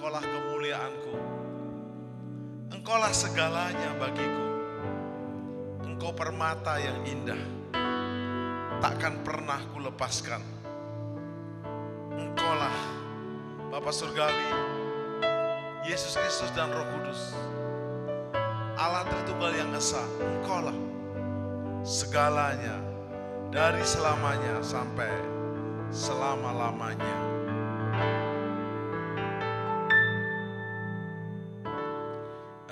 Engkaulah kemuliaanku. Engkaulah segalanya bagiku. Engkau permata yang indah, takkan pernah ku lepaskan. Engkaulah Bapa Surgawi, Yesus Kristus dan Roh Kudus, Allah Tritunggal yang Esa. Engkaulah segalanya, dari selamanya sampai selama-lamanya.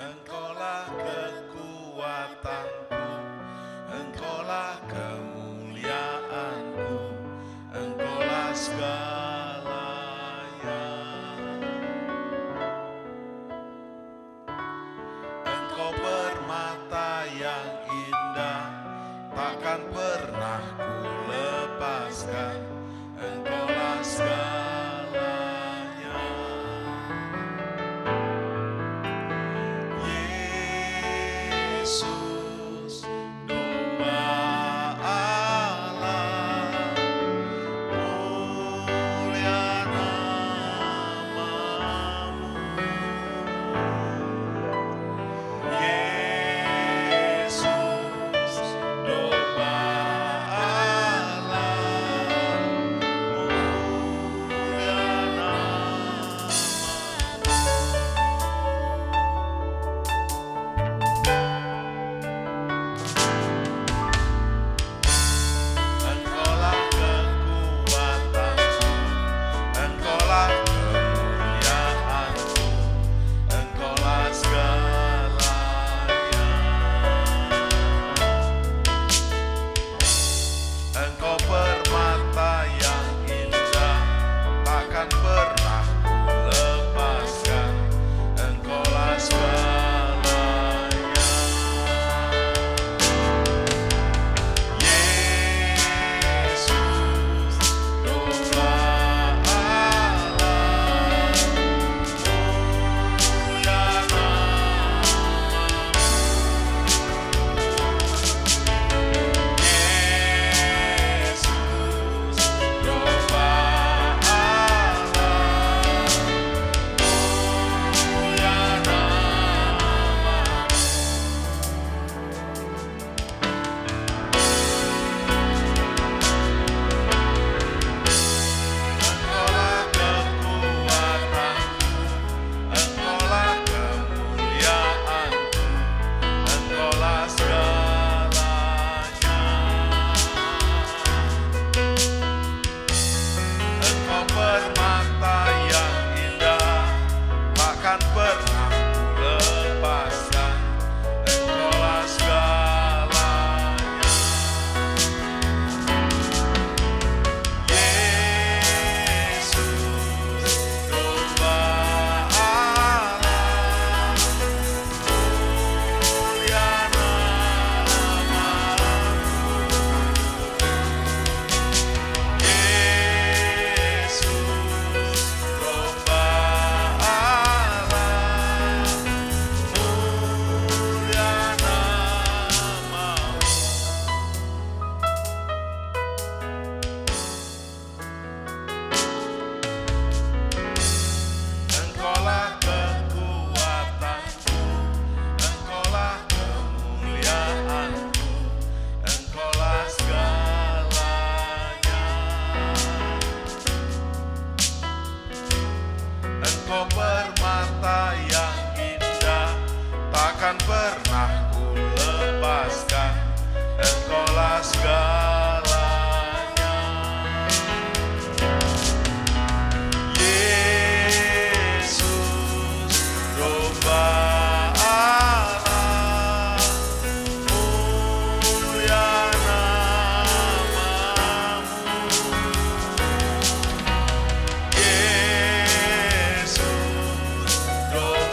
Engkaulah kekuatanku, Engkaulah kemuliaanku, Engkaulah segalanya. Engkau permata yang indah, takkan pernah ku lepaskan. Engkaulah segalanya. Yesus, domba Allah, mulia namamu. Yesus, domba Allah, mulia namamu. Engkaulah kekuatanku, Engkaulah kemuliaanku, Engkaulah segalanya. Engkau permata yang indah, takkan pernah ku lepaskan. Engkaulah segalanya. Yesus, domba Allah, mulia namamu. Yesus, domba Allah, mulia namamu. Engkaulah kekuatanku, Engkaulah kemuliaanku, Engkaulah segalanya. Engkau permata yang indah, takkan pernah ku lepaskan. Engkaulah segalanya. Yesus, domba Allah, mulia namamu. Yesus, domba Allah, mulia namamu. Engkaulah kekuatanku, Engkaulah kemuliaanku, Engkaulah segalanya. Engkau permata yang indah, takkan pernah ku lepaskan. Engkaulah segalanya. Yesus, domba Allah, mulia namamu. Yesus, domba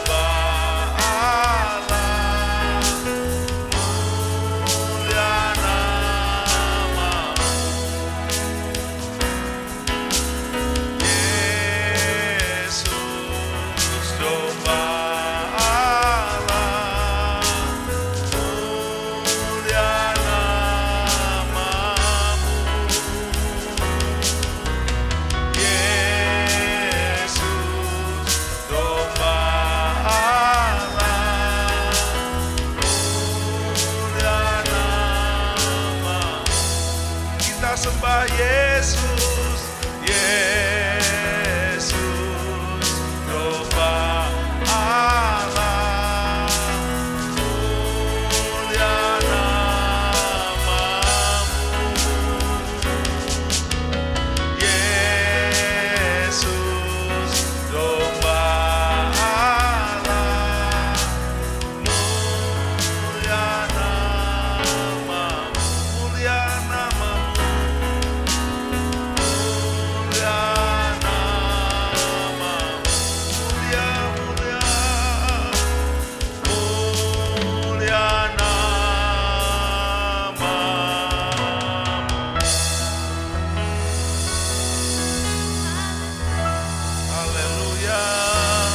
Haleluya,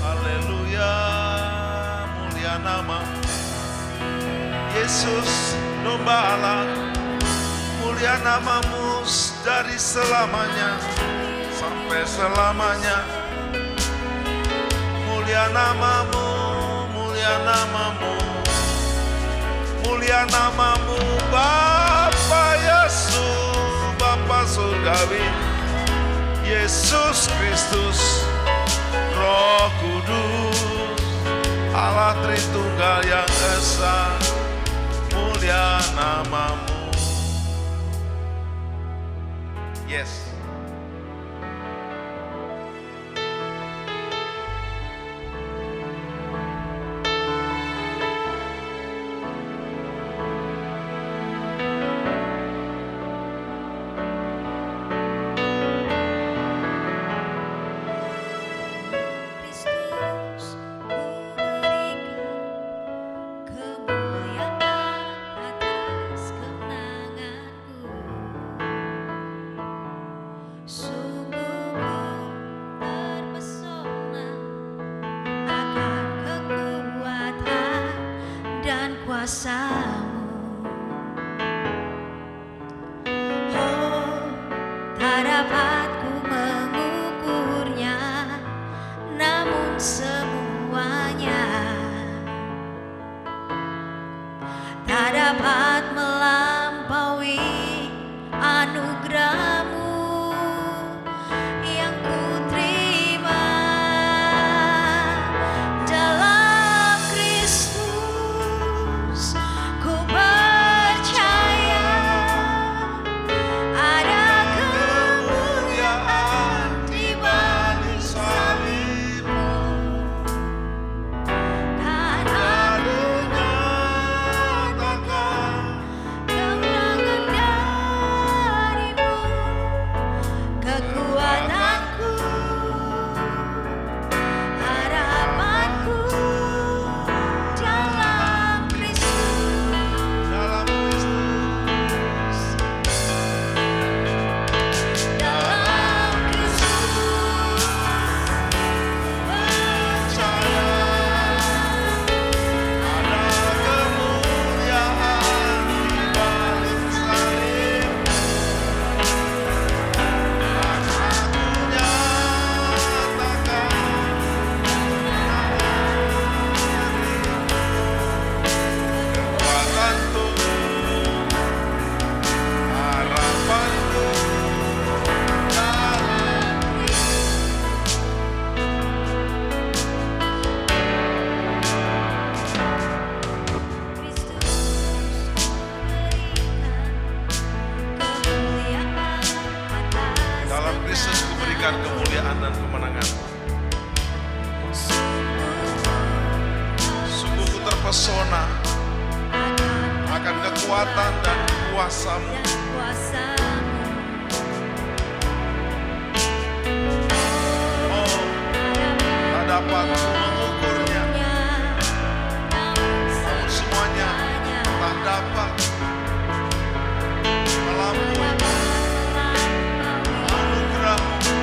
haleluya, mulia namamu Yesus domba Allah, mulia namamu dari selamanya sampai selamanya. Mulia namamu, mulia namamu, mulia namamu Bapa Yesus, Bapa Surgawi, Yesus Kristus, Roh Kudus, Allah Tritunggal yang Esa, mulia namamu. Yes. Kemuliaan dan kemenangan. Sungguh ku terpesona akan kekuatan dan kuasa-Mu. Oh, tak dapat mengukurnya, namun semuanya tak dapat melampaui anugerah-Mu.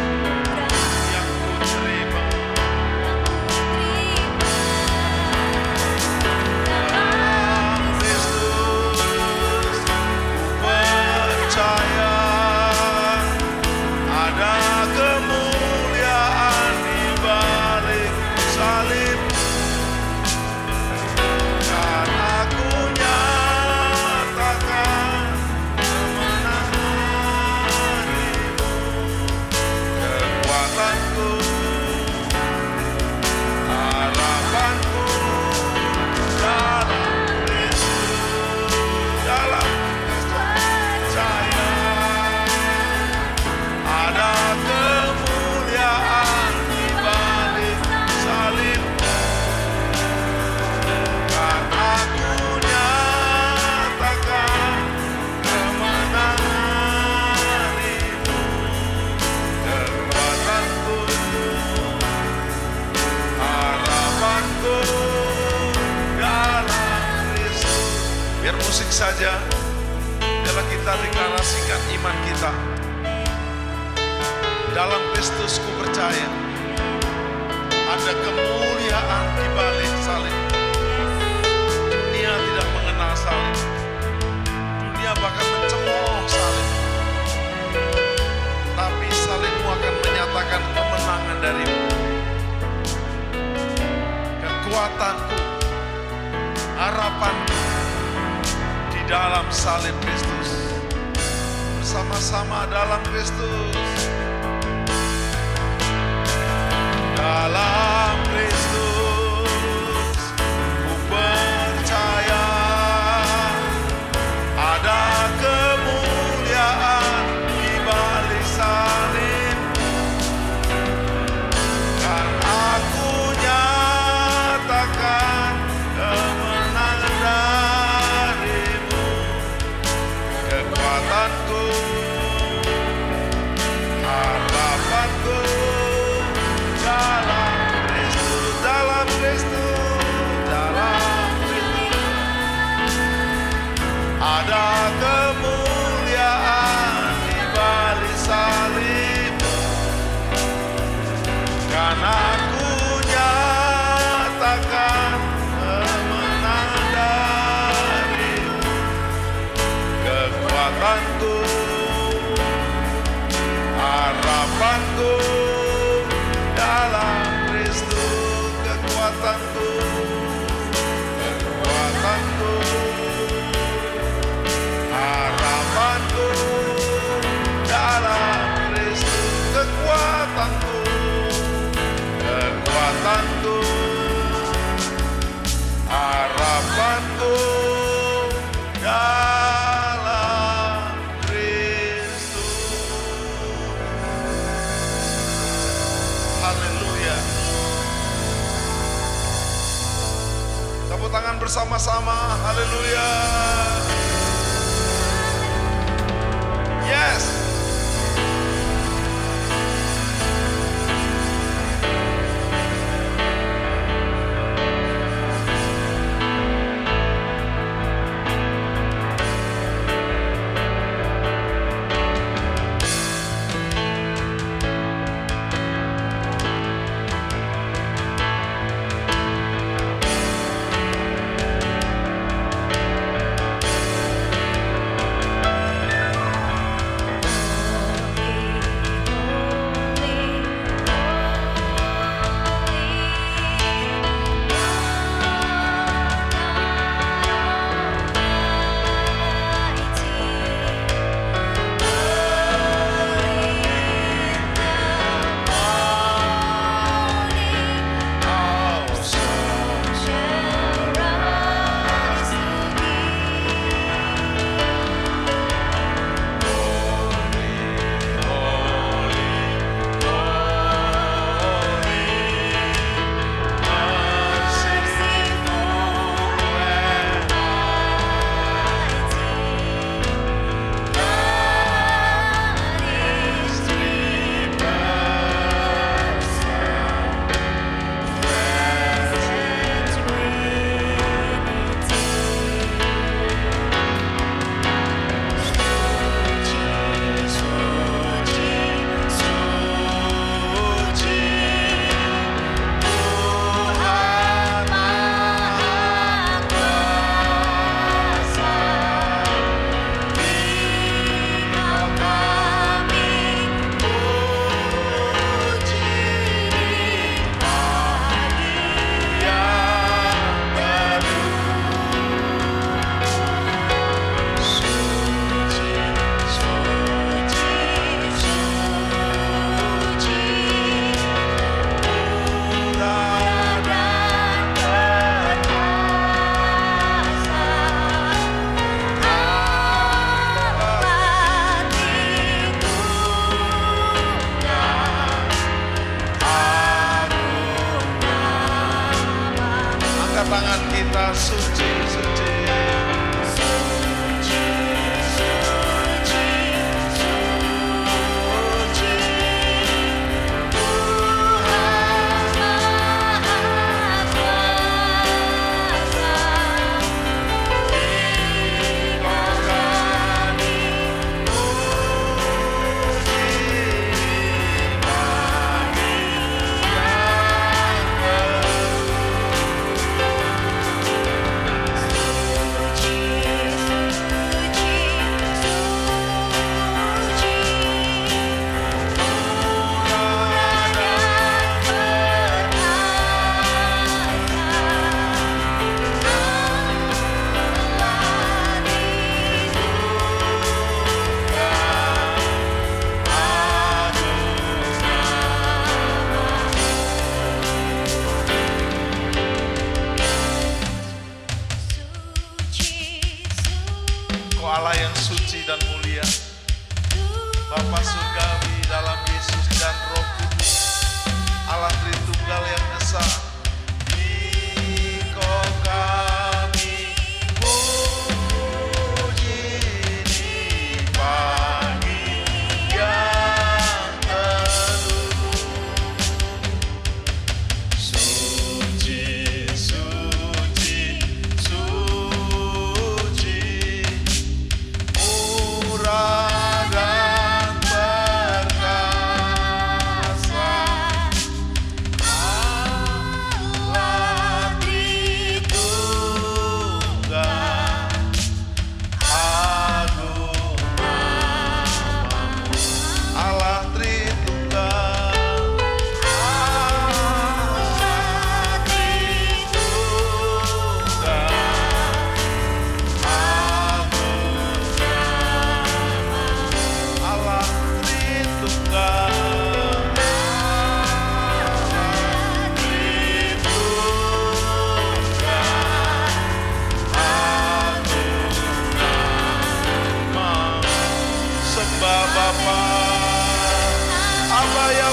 Biar musik saja, biarlah kita deklarasikan iman kita. Dalam Kristus ku percaya ada kemuliaan di balik salib. Dunia tidak mengenal salib. Dunia bahkan mencemooh salib. Tapi salibmu akan menyatakan kemenangan darimu. Kekuatanku, harapanku di dalam salib Kristus. Bersama-sama dalam Kristus. Dalam Kristus ku percaya ada kemuliaan di balik salib. Kan aku nyatakan kemenangan darimu. Kekuatanku, harapanku dalam Kristus, dalam Kristus, dalam Kristus. Ada kemuliaan di balik salib. Kan aku nyatakan kemenangan darimu. Kekuatanku, harapanku dalam Kristus. Kekuatanku, kekuatanku, harapanku dalam Kristus. Kekuatanku, kekuatanku, harapanku dalam Kristus. Haleluya. Tepuk tangan bersama-sama. Haleluya. Yes. Tangan kita suci, suci. Suci, suci, suci. Tuhan Maha Kuasa. Engkau kami puji.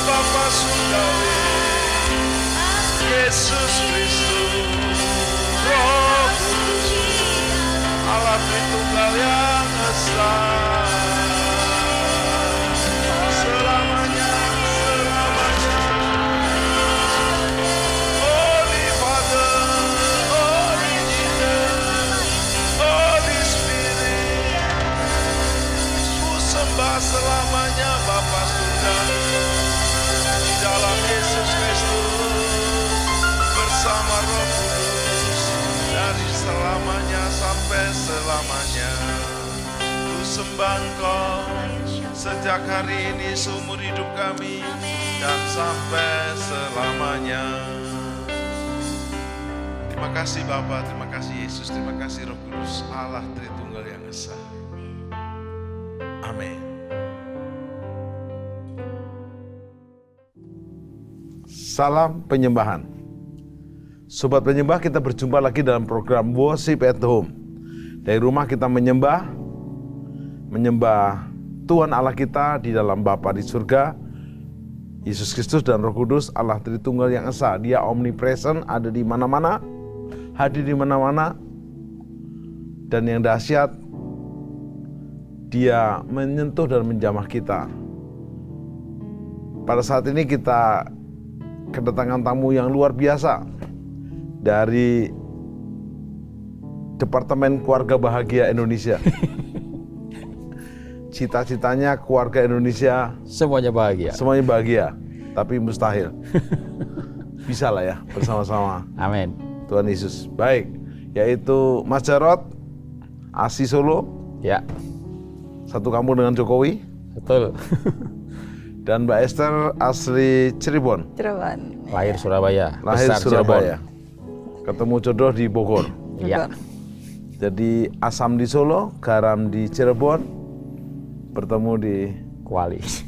Bapa Surgawi, Yesus Kristus, Roh Kudus, Allah Tritunggal yang esa, selamanya, selamanya. Holy Father, Holy Jesus, Holy Spirit, ku sembah selamanya Bapa Surgawi, di dalam Yesus Kristus, bersama Roh Kudus, dari selamanya sampai selamanya. Ku sembah Engkau sejak hari ini seumur hidup kami dan sampai selamanya. Terima kasih Bapa, terima kasih Yesus, terima kasih Roh Kudus, Allah Tritunggal yang esa. Amin. Salam penyembahan. Sobat penyembah, kita berjumpa lagi dalam program Worship at Home. Dari rumah kita menyembah Tuhan Allah kita di dalam Bapa di surga, Yesus Kristus dan Roh Kudus, Allah Tritunggal yang esa. Dia omnipresent, ada di mana-mana, hadir di mana-mana. Dan yang dahsyat, Dia menyentuh dan menjamah kita. Pada saat ini kita kedatangan tamu yang luar biasa dari Departemen Keluarga Bahagia Indonesia. Cita-citanya keluarga Indonesia semuanya bahagia. Semuanya bahagia, tapi mustahil. Bisa lah ya, bersama-sama. Amin. Tuhan Yesus. Baik, yaitu Mas Jarod, asli Solo. Ya. Satu kampung dengan Jokowi. Betul. Dan Mbak Esther asli Cirebon. Cirebon. Lahir Surabaya. Lahir besar Surabaya. Ketemu jodoh di Bogor. Iya. Jadi asam di Solo, garam di Cirebon, bertemu di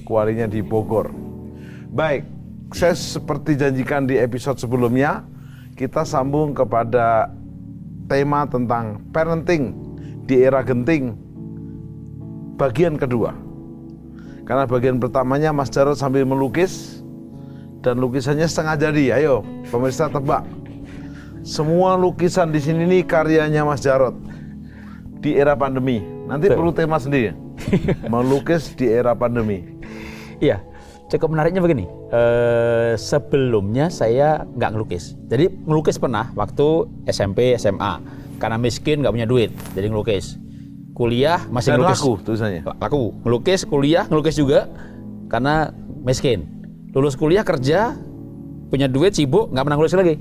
kualinya di Bogor. Baik, saya seperti janjikan di episode sebelumnya, kita sambung kepada tema tentang parenting di era genting bagian kedua. Karena bagian pertamanya Mas Jarod sambil melukis dan lukisannya setengah jadi. Ayo, pemirsa tebak. Semua lukisan di sini nih karyanya Mas Jarod di era pandemi. Nanti perlu tema sendiri. Melukis di era pandemi. Iya, cukup menariknya begini. Sebelumnya saya nggak ngelukis. Jadi ngelukis pernah waktu SMP, SMA. Karena miskin nggak punya duit, jadi ngelukis. Kuliah masih dan ngelukis. laku tulisannya. Laku. Ngelukis, kuliah, ngelukis juga. Karena miskin. Lulus kuliah, kerja, punya duit, sibuk, nggak pernah ngelukis lagi.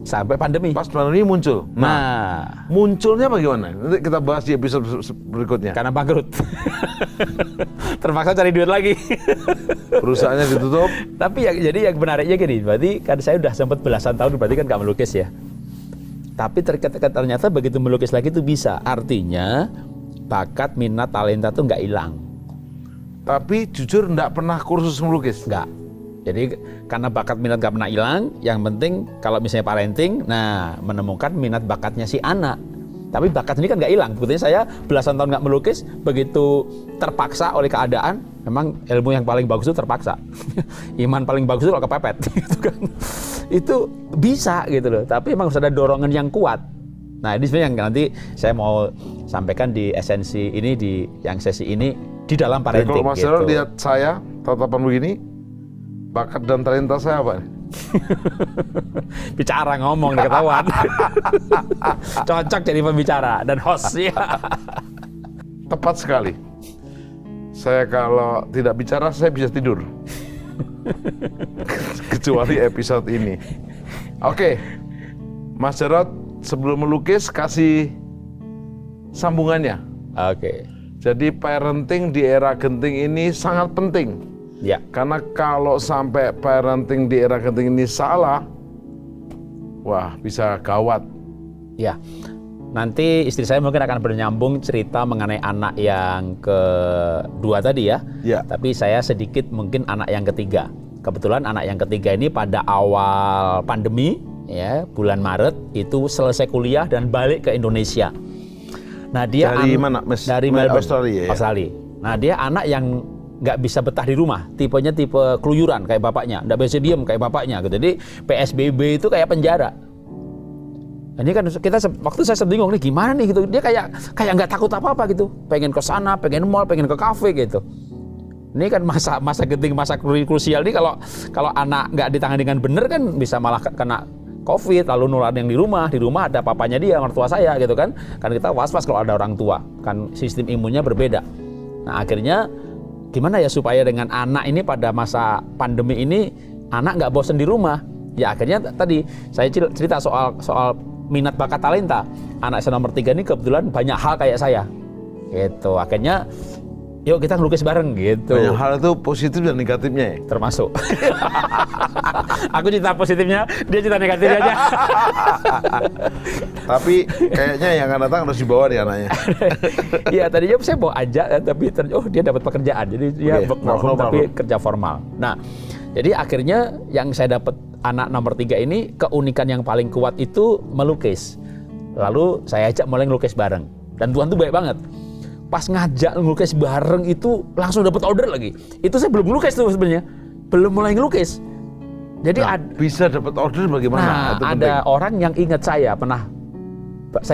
Sampai pandemi. Pas pandemi muncul. Nah, munculnya bagaimana? Nanti kita bahas di episode berikutnya. karena bangkrut. Terpaksa cari duit lagi. Perusahaannya ditutup. Tapi jadi yang menariknya gini, berarti kan saya udah sempat belasan tahun berarti kan nggak melukis ya. Tapi ternyata begitu melukis lagi itu bisa. Artinya bakat, minat, talenta itu nggak hilang. Tapi jujur nggak pernah kursus melukis. Nggak. Jadi karena bakat minat nggak pernah hilang, yang penting kalau misalnya parenting, nah menemukan minat bakatnya si anak. Tapi bakat ini kan nggak hilang. Buktinya saya belasan tahun nggak melukis, begitu terpaksa oleh keadaan, memang ilmu yang paling bagus itu terpaksa. Iman paling bagus itu kalau kepepet. Gitu kan. Itu bisa gitu loh. Tapi memang harus ada dorongan yang kuat. Nah ini sebenarnya yang nanti saya mau sampaikan di esensi ini, di yang sesi ini di dalam parenting. Kalau Mas Jarod lihat saya tatapan begini, bakat dan talenta saya apa? Bicara, ngomong, ketahuan. Cocok jadi pembicara dan host ya. Tepat sekali. Saya kalau tidak bicara saya bisa tidur. Kecuali episode ini. Oke, Mas Jarod sebelum melukis kasih sambungannya. Oke. Jadi parenting di era genting ini sangat penting. Ya. Karena kalau sampai parenting di era genting ini salah, wah bisa gawat. Ya. Nanti istri saya mungkin akan bernyambung cerita mengenai anak yang kedua tadi ya. Ya. Tapi saya sedikit mungkin anak yang ketiga. Kebetulan anak yang ketiga ini pada awal pandemi ya, bulan Maret itu selesai kuliah dan balik ke Indonesia. Nah, dia dari mana? dari Melbourne, Australia. Ya? Australia. Nah, dia anak yang nggak bisa betah di rumah, tipenya tipe keluyuran kayak bapaknya, nggak bisa diem kayak bapaknya gitu. Jadi PSBB itu kayak penjara. Ini kan kita waktu saya bingung nih gimana nih gitu. Dia kayak nggak takut apa-apa gitu, pengen ke sana, pengen mall, pengen ke kafe gitu. Ini kan masa genting, masa krusial nih, kalau anak nggak ditangani dengan bener kan bisa malah kena COVID, lalu nularin yang di rumah ada papanya dia, mertua saya gitu kan. Kan kita was-was kalau ada orang tua, kan sistem imunnya berbeda. Nah akhirnya gimana ya supaya dengan anak ini pada masa pandemi ini anak nggak bosen di rumah. Ya akhirnya tadi saya cerita soal minat bakat talenta. Anak saya nomor 3 ini kebetulan banyak hal kayak saya. Gitu. Akhirnya yuk kita ngelukis bareng gitu. Banyak hal itu positif dan negatifnya ya? Termasuk. Aku cerita positifnya, dia cerita negatifnya aja. Tapi kayaknya yang akan datang harus dibawa nih anaknya. Iya, tadinya saya bawa aja, tapi dia dapat pekerjaan. Jadi dia tapi kerja formal. Nah, jadi akhirnya yang saya dapat anak nomor 3 ini, keunikan yang paling kuat itu melukis. Lalu saya ajak mulai ngelukis bareng. Dan Tuhan tuh baik banget. Pas ngajak ngelukis bareng itu langsung dapat order lagi. Itu saya belum ngelukis tuh sebenarnya. Belum mulai ngelukis. Jadi bisa dapat order bagaimana? Nah, ada orang yang ingat saya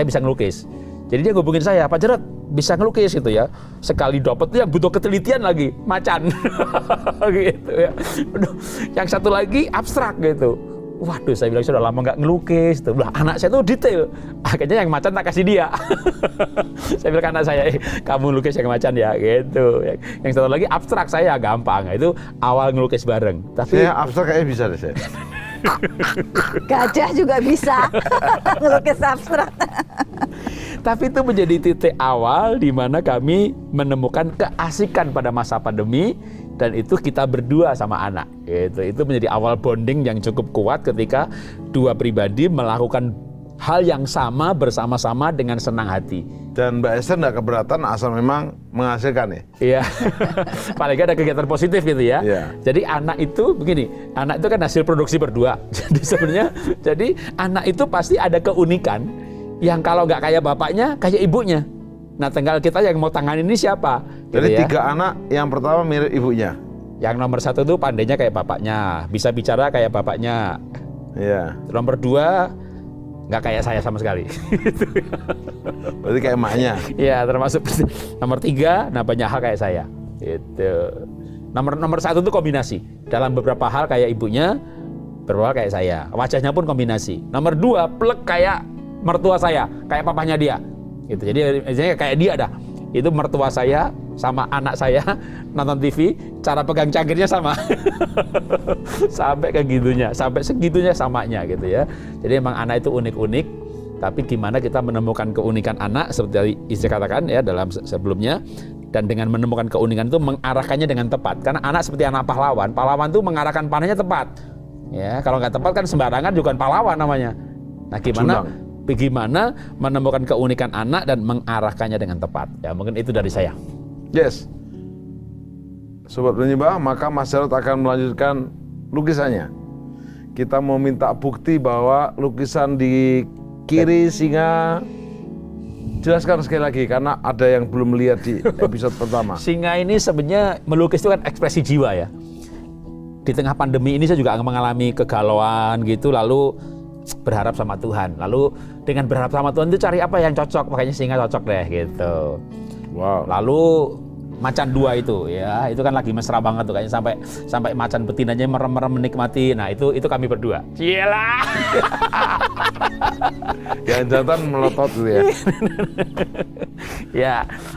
bisa ngelukis. Jadi dia ngubungin saya, Pak Jarod bisa ngelukis gitu ya. Sekali dapat tuh yang butuh ketelitian lagi, macan. Gitu ya. Aduh, yang satu lagi abstrak gitu. Waduh, saya bilang sudah lama nggak ngelukis. Tuh, anak saya tuh detail. Akhirnya yang macan tak kasih dia. Saya bilang ke anak saya, kamu lukis yang macan ya, gitu. Yang satu lagi abstrak, saya gampang. Itu awal ngelukis bareng. Tapi saya abstrak kayaknya bisa deh saya. Gajah juga bisa ngelukis abstrak. Tapi itu menjadi titik awal di mana kami menemukan keasikan pada masa pandemi. Dan itu kita berdua sama anak. Itu menjadi awal bonding yang cukup kuat ketika dua pribadi melakukan hal yang sama bersama-sama dengan senang hati. Dan Mbak Esther nggak keberatan asal memang menghasilkan ya? Iya, paling ada kegiatan positif gitu ya. Yeah. Jadi anak itu begini, anak itu kan hasil produksi berdua. Jadi sebenarnya, anak itu pasti ada keunikan yang kalau nggak kayak bapaknya, kayak ibunya. Nah, tinggal kita yang mau tangan ini siapa? Jadi gitu ya. 3 anak, yang pertama mirip ibunya. Yang nomor 1 tuh pandainya kayak bapaknya, bisa bicara kayak bapaknya. Iya. Nomor 2 nggak kayak saya sama sekali. Berarti kayak emaknya. Iya, termasuk. Nomor 3, nah banyak hal kayak saya. Itu. Nomor 1 tuh kombinasi. Dalam beberapa hal kayak ibunya, beberapa hal kayak saya. Wajahnya pun kombinasi. Nomor 2, plek kayak mertua saya, kayak papanya dia. Gitu. Jadi misalnya kayak dia dah. Itu mertua saya sama anak saya nonton TV, cara pegang cangkirnya sama. Sampai ke gitunya, sampai segitunya samanya gitu ya. Jadi emang anak itu unik-unik, tapi gimana kita menemukan keunikan anak seperti istri katakan ya dalam sebelumnya, dan dengan menemukan keunikan itu mengarahkannya dengan tepat. Karena anak seperti anak pahlawan, pahlawan itu mengarahkan panahnya tepat. Ya, kalau nggak tepat kan sembarangan juga pahlawan namanya. Nah, gimana menemukan keunikan anak dan mengarahkannya dengan tepat. Ya mungkin itu dari saya. Yes. Sobat Penyembah, maka Mas Jarod akan melanjutkan lukisannya. Kita mau minta bukti bahwa lukisan di kiri singa, jelaskan sekali lagi karena ada yang belum melihat di episode pertama. Singa ini sebenarnya melukis itu kan ekspresi jiwa ya. Di tengah pandemi ini saya juga mengalami kegalauan gitu, lalu berharap sama Tuhan. Lalu dengan berharap sama Tuhan itu cari apa yang cocok, makanya singa cocok deh gitu. Wow. Lalu macan 2 itu ya, itu kan lagi mesra banget tuh kayaknya sampai macan betinanya merem-merem menikmati. Nah, itu kami berdua. Cialah. Yang jantan melotot gitu ya. Ya,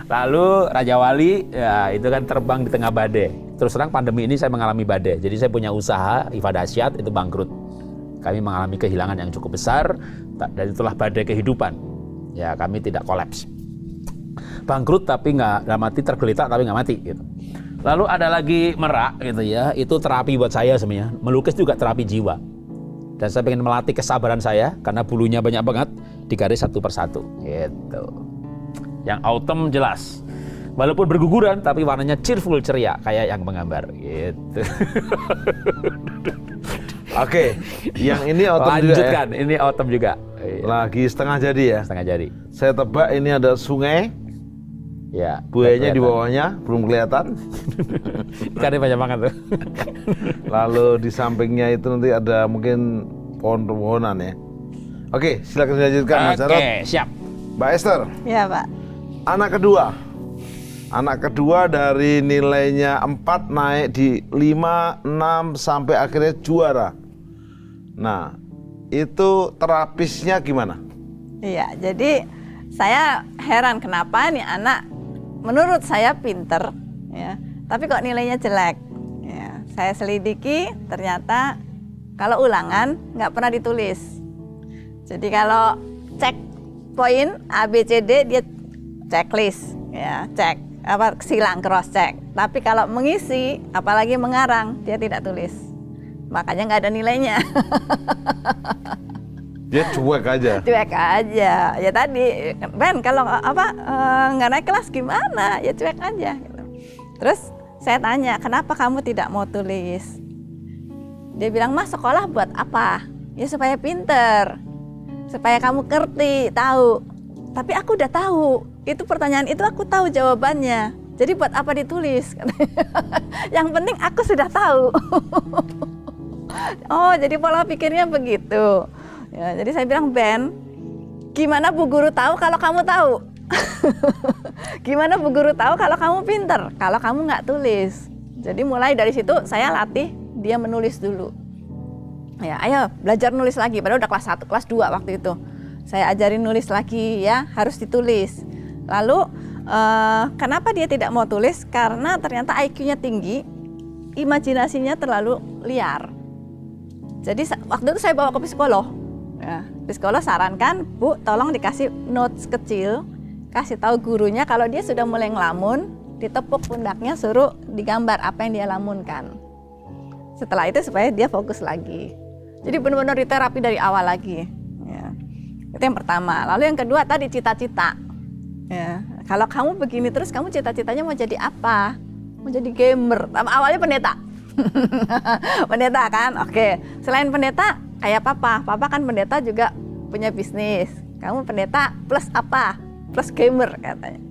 lalu Raja Wali ya itu kan terbang di tengah badai. Terus terang pandemi ini saya mengalami badai. Jadi saya punya usaha IFA Dahsyat itu bangkrut. Kami mengalami kehilangan yang cukup besar dan itulah badai kehidupan. Ya, kami tidak kolaps. Bangkrut tapi nggak mati, tergeletak tapi nggak mati gitu. Lalu ada lagi Merak gitu ya, itu terapi buat saya sebenarnya. Melukis juga terapi jiwa. Dan saya pengen melatih kesabaran saya karena bulunya banyak banget, digaris satu persatu gitu. Yang autumn jelas. Walaupun berguguran tapi warnanya cheerful, ceria kayak yang menggambar gitu. Oke, yang ini autumn lanjutkan, juga ya? ini autumn juga. Lagi setengah jadi ya? Setengah jadi. Saya tebak ini ada sungai. Ya. Buayanya di bawahnya belum kelihatan. Ikannya banyak banget tuh. Lalu di sampingnya itu nanti ada mungkin pohon-pohonan ya. Oke, silakan dilanjutkan Mas Jarod. Oke, siap. Mbak Esther, Ya Pak. anak kedua dari nilainya 4 naik di 5, 6 sampai akhirnya juara. Nah, itu terapisnya gimana? Iya, jadi saya heran kenapa nih anak menurut saya pinter, ya, tapi kok nilainya jelek. Ya, saya selidiki, ternyata kalau ulangan nggak pernah ditulis. Jadi kalau cek poin A, B, C, D dia checklist, ya, cek apa silang cross check. Tapi kalau mengisi, apalagi mengarang, dia tidak tulis. Makanya nggak ada nilainya. Dia cuek aja. Cuek aja. Ya tadi, Ben kalau nggak naik kelas gimana? Ya cuek aja. Gitu. Terus saya tanya, kenapa kamu tidak mau tulis? Dia bilang, Mas sekolah buat apa? Ya supaya pinter, supaya kamu ngerti, tahu. Tapi aku udah tahu. Itu pertanyaan itu aku tahu jawabannya. Jadi buat apa ditulis? Yang penting aku sudah tahu. Oh, jadi pola pikirnya begitu. Ya, jadi saya bilang, Ben, gimana Bu Guru tahu kalau kamu tahu? Gimana Bu Guru tahu kalau kamu pinter? Kalau kamu nggak tulis. Jadi mulai dari situ saya latih dia menulis dulu. Ya, ayo belajar nulis lagi. Padahal udah kelas 1, kelas 2 waktu itu. Saya ajarin nulis lagi ya, harus ditulis. Lalu kenapa dia tidak mau tulis? Karena ternyata IQ-nya tinggi, imajinasinya terlalu liar. Jadi waktu itu saya bawa ke psikolog. Ya, psikolog sarankan, Bu, tolong dikasih notes kecil, kasih tahu gurunya kalau dia sudah mulai ngelamun, ditepuk pundaknya, suruh digambar apa yang dia lamunkan. Setelah itu supaya dia fokus lagi. Jadi benar-benar diterapi dari awal lagi. Ya. Itu yang pertama. Lalu yang kedua tadi cita-cita. Ya. Kalau kamu begini terus, kamu cita-citanya mau jadi apa? Mau jadi gamer. Awalnya pendeta. Pendeta kan? Oke. Selain pendeta, kayak papa kan pendeta juga punya bisnis. Kamu pendeta plus apa? Plus gamer katanya.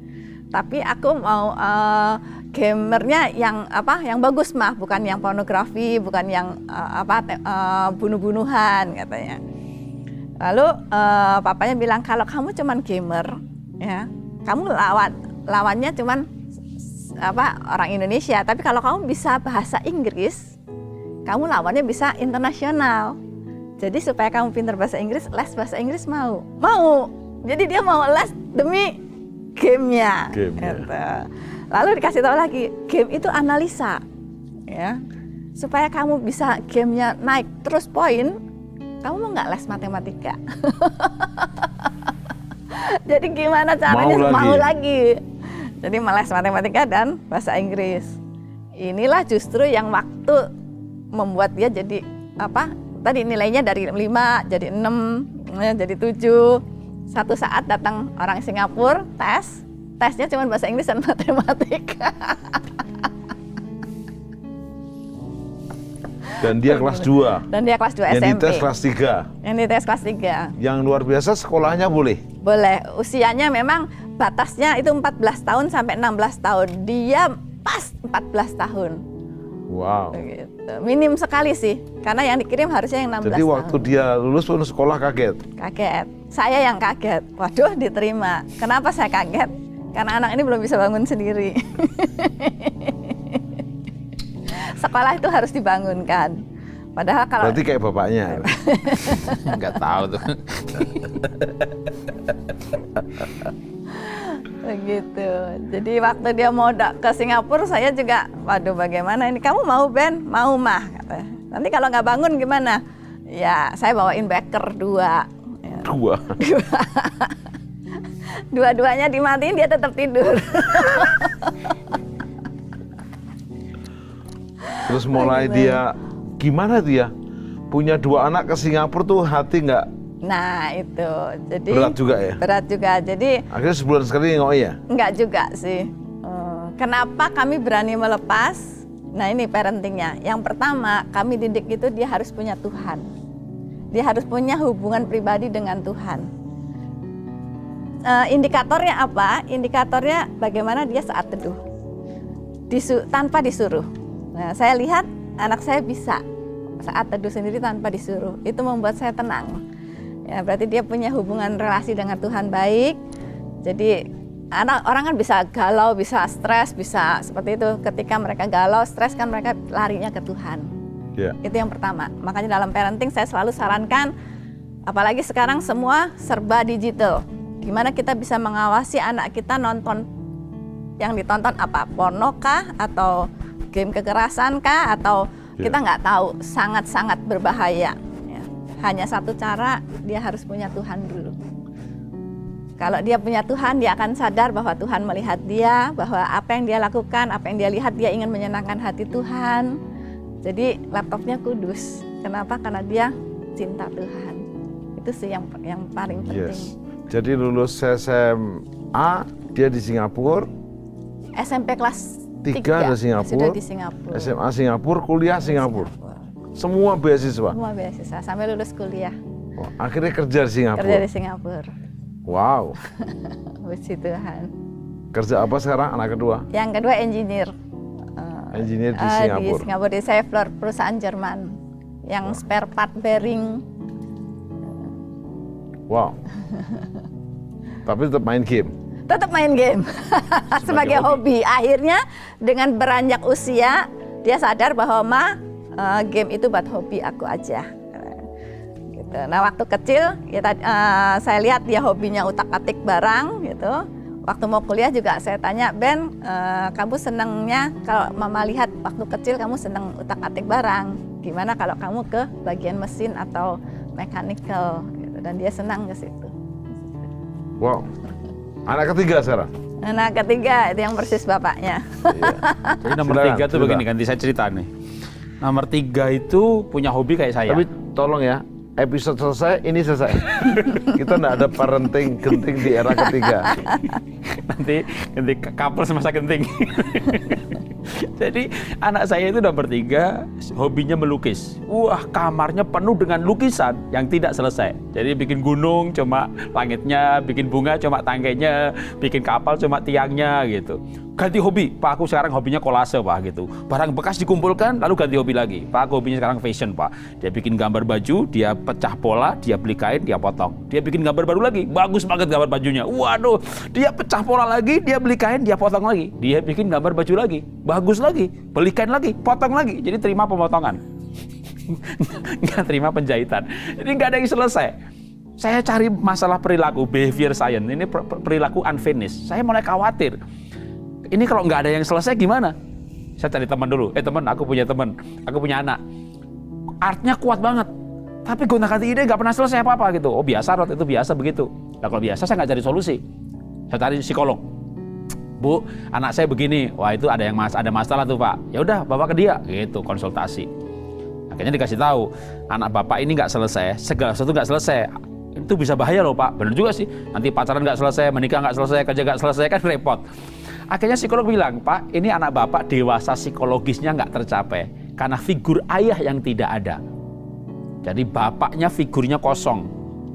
Tapi aku mau gamernya yang apa? Yang bagus mah, bukan yang pornografi, bukan yang bunuh-bunuhan katanya. Lalu papanya bilang kalau kamu cuman gamer, ya, kamu lawannya cuman orang Indonesia. Tapi kalau kamu bisa bahasa Inggris, kamu lawannya bisa internasional. Jadi supaya kamu pintar bahasa Inggris, les bahasa Inggris mau. Jadi dia mau les demi gamenya. Gitu. Lalu dikasih tahu lagi, game itu analisa, ya. Supaya kamu bisa gamenya naik terus poin, kamu mau nggak les matematika? Jadi gimana caranya mau lagi? Jadi meles matematika dan bahasa Inggris. Inilah justru yang waktu membuat dia jadi tadi nilainya dari 5 jadi 6, jadi 7. Satu saat datang orang Singapura, tesnya cuma bahasa Inggris dan matematika. Dan dia kelas 2. Dan dia kelas 2 SMP. Yang dites kelas 3. Yang dites kelas 3. Yang luar biasa sekolahnya boleh? Boleh. Usianya memang batasnya itu 14 tahun sampai 16 tahun. Dia pas 14 tahun. Wow. Begitu. Minim sekali sih, karena yang dikirim harusnya yang 16 Jadi waktu tahun. dia lulus pun sekolah kaget? Kaget. Saya yang kaget. Waduh, diterima. Kenapa saya kaget? Karena anak ini belum bisa bangun sendiri. Sekolah itu harus dibangunkan. Padahal kalau... Berarti kayak bapaknya? Nggak tahu tuh. Begitu. Jadi waktu dia mau ke Singapura, saya juga, waduh bagaimana ini? Kamu mau Ben? Mau mah. Katanya. Nanti kalau nggak bangun gimana? Ya, saya bawain beker 2. Ya. 2? Dua-duanya dimatiin, dia tetap tidur. Terus mulai dia, gimana dia? Punya 2 anak ke Singapura tuh hati nggak? Nah itu, jadi berat juga ya? Berat juga, jadi akhirnya sebulan sekali nggak ya? Enggak juga sih. Kenapa kami berani melepas? Nah ini parentingnya. Yang pertama, kami didik itu dia harus punya Tuhan. Dia harus punya hubungan pribadi dengan Tuhan. indikatornya apa? Indikatornya bagaimana dia saat teduh, tanpa disuruh. Nah, saya lihat anak saya bisa saat teduh sendiri tanpa disuruh. Itu membuat saya tenang. Ya, berarti dia punya hubungan relasi dengan Tuhan baik. Jadi orang kan bisa galau, bisa stres, bisa seperti itu. Ketika mereka galau, stres kan mereka larinya ke Tuhan. Yeah. Itu yang pertama. Makanya dalam parenting saya selalu sarankan, apalagi sekarang semua serba digital. Gimana kita bisa mengawasi anak kita nonton yang ditonton apa? Porno kah? Atau game kekerasan kah? Atau kita nggak tahu, sangat-sangat berbahaya. Ya. Hanya satu cara, dia harus punya Tuhan dulu. Kalau dia punya Tuhan, dia akan sadar bahwa Tuhan melihat dia, bahwa apa yang dia lakukan, apa yang dia lihat, dia ingin menyenangkan hati Tuhan. Jadi laptopnya kudus. Kenapa? Karena dia cinta Tuhan. Itu sih yang paling penting. Yes. Jadi lulus SMA, dia di Singapura. SMP kelas 3 di Singapura. sudah di Singapura. SMA Singapura, kuliah Singapura. Semua beasiswa. Semua beasiswa sampai lulus kuliah. Oh, akhirnya kerja di Singapura. Kerja di Singapura. Wow. Puji Tuhan. Kerja apa sekarang anak kedua? Yang kedua engineer. Engineer di Singapura. Di Singapura, di Schaeffler, perusahaan Jerman. Yang spare part bearing. Wow. Tapi tetap main game. Tetap main game. Sebagai hobi. Akhirnya dengan beranjak usia, dia sadar bahwa game itu buat hobi aku aja. Gitu. Nah, waktu kecil saya lihat dia hobinya utak-atik barang gitu. Waktu mau kuliah juga saya tanya, Ben, kamu senangnya kalau mama lihat waktu kecil kamu senang utak-atik barang. Gimana kalau kamu ke bagian mesin atau mechanical? Gitu. Dan dia senang ke situ. Wow. Anak ketiga sekarang? Anak ketiga itu yang persis bapaknya. Iya. Jadi nomor 3 tuh begini, ganti saya cerita nih. Nomor 3 itu punya hobi kayak saya. Tapi tolong ya, episode selesai, ini selesai. Kita nggak ada parenting genting di era ketiga. Nanti couple semasa genting. Jadi anak saya itu nomor 3, hobinya melukis. Wah, kamarnya penuh dengan lukisan yang tidak selesai. Jadi bikin gunung cuma langitnya, bikin bunga cuma tangkainya, bikin kapal cuma tiangnya gitu. Ganti hobi, Pak, aku sekarang hobinya kolase, Pak, gitu. Barang bekas dikumpulkan, lalu ganti hobi lagi. Pak, aku hobinya sekarang fashion, Pak. Dia bikin gambar baju, dia pecah pola, dia beli kain, dia potong. Dia bikin gambar baru lagi, bagus banget gambar bajunya. Waduh, dia pecah pola lagi, dia beli kain, dia potong lagi. Dia bikin gambar baju lagi, bagus lagi, beli kain lagi, potong lagi. Jadi terima pemotongan. Nggak terima penjahitan. Jadi nggak ada yang selesai. Saya cari masalah perilaku, behavior science. Ini perilaku unfinished. Saya mulai khawatir. Ini kalau nggak ada yang selesai gimana? Saya cari teman dulu. Teman, aku punya teman, aku punya anak. Artnya kuat banget, tapi gonta-ganti ide nggak pernah selesai apa-apa gitu. Oh biasa, Rod, itu biasa begitu. Nah kalau biasa saya nggak cari solusi. Saya cari psikolog. Bu, anak saya begini. Wah itu ada masalah tuh Pak. Ya udah bawa ke dia, gitu konsultasi. Akhirnya dikasih tahu, anak bapak ini nggak selesai, segala sesuatu nggak selesai. Itu bisa bahaya loh Pak. Benar juga sih. Nanti pacaran nggak selesai, menikah nggak selesai, kerja nggak selesai, kan repot. Akhirnya psikolog bilang, Pak, ini anak bapak dewasa psikologisnya nggak tercapai karena figur ayah yang tidak ada. Jadi bapaknya figurnya kosong.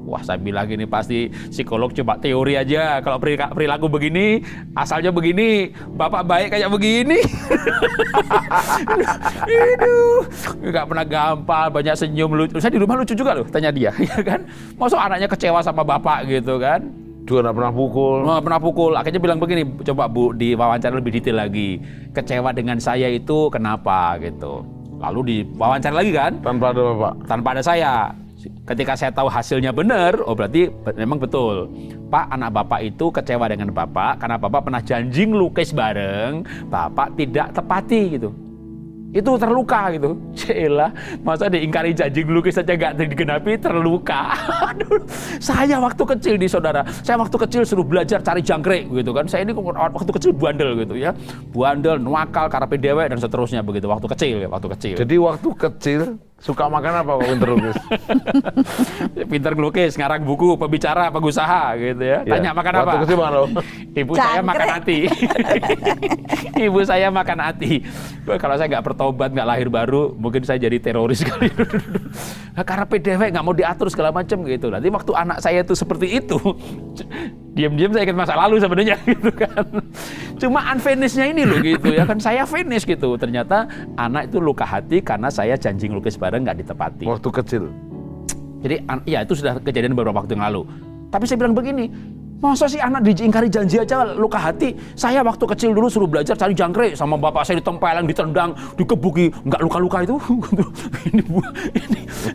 Wah, saya bilang gini, pasti psikolog coba teori aja. Kalau perilaku begini, asalnya begini, bapak baik kayak begini. Aduh, nggak pernah gampang, banyak senyum, lucu. Saya di rumah lucu juga loh, tanya dia, ya kan? Masa anaknya kecewa sama bapak gitu kan? Juga nggak pernah pukul. Nggak pernah pukul. Akhirnya bilang begini, coba Bu, diwawancara lebih detail lagi. Kecewa dengan saya itu kenapa gitu. Lalu diwawancara lagi kan? Tanpa ada bapak? Tanpa ada saya. Ketika saya tahu hasilnya benar, oh berarti memang betul. Pak, anak bapak itu kecewa dengan bapak karena bapak pernah janji ngelukis bareng, bapak tidak tepati gitu. Itu terluka gitu. Celah, masa diingkari janji ngelukis saja nggak digenapi, terluka. Aduh, saya waktu kecil nih saudara, saya waktu kecil suruh belajar cari jangkrik gitu kan. Saya ini waktu kecil bandel gitu ya, bandel, nuakal, karepe dewek dan seterusnya begitu. Waktu kecil. Jadi waktu kecil suka makan apa Pak pinter lukis? Pinter ngelukis, ngarang buku, pembicara, pengusaha gitu ya. Tanya makan apa? Waktu kecil makan Ibu saya makan hati. Ibu saya makan hati. Kalau saya nggak bertobat, nggak lahir baru, mungkin saya jadi teroris kali. Nah, karena PDW nggak mau diatur segala macam gitu. Nanti waktu anak saya itu seperti itu, diam-diam saya ingat masa lalu sebenarnya gitu kan. Cuma unfinished-nya ini loh gitu ya kan, saya finish gitu. Ternyata anak itu luka hati karena saya janji ngelukis bareng nggak ditepati. Waktu kecil. Jadi ya itu sudah kejadian beberapa waktu yang lalu. Tapi saya bilang begini, masa sih anak diingkari janji aja luka hati? Saya waktu kecil dulu suruh belajar cari jangkrik, sama bapak saya ditempeleng, ditendang, dikebuki, nggak luka-luka itu. ini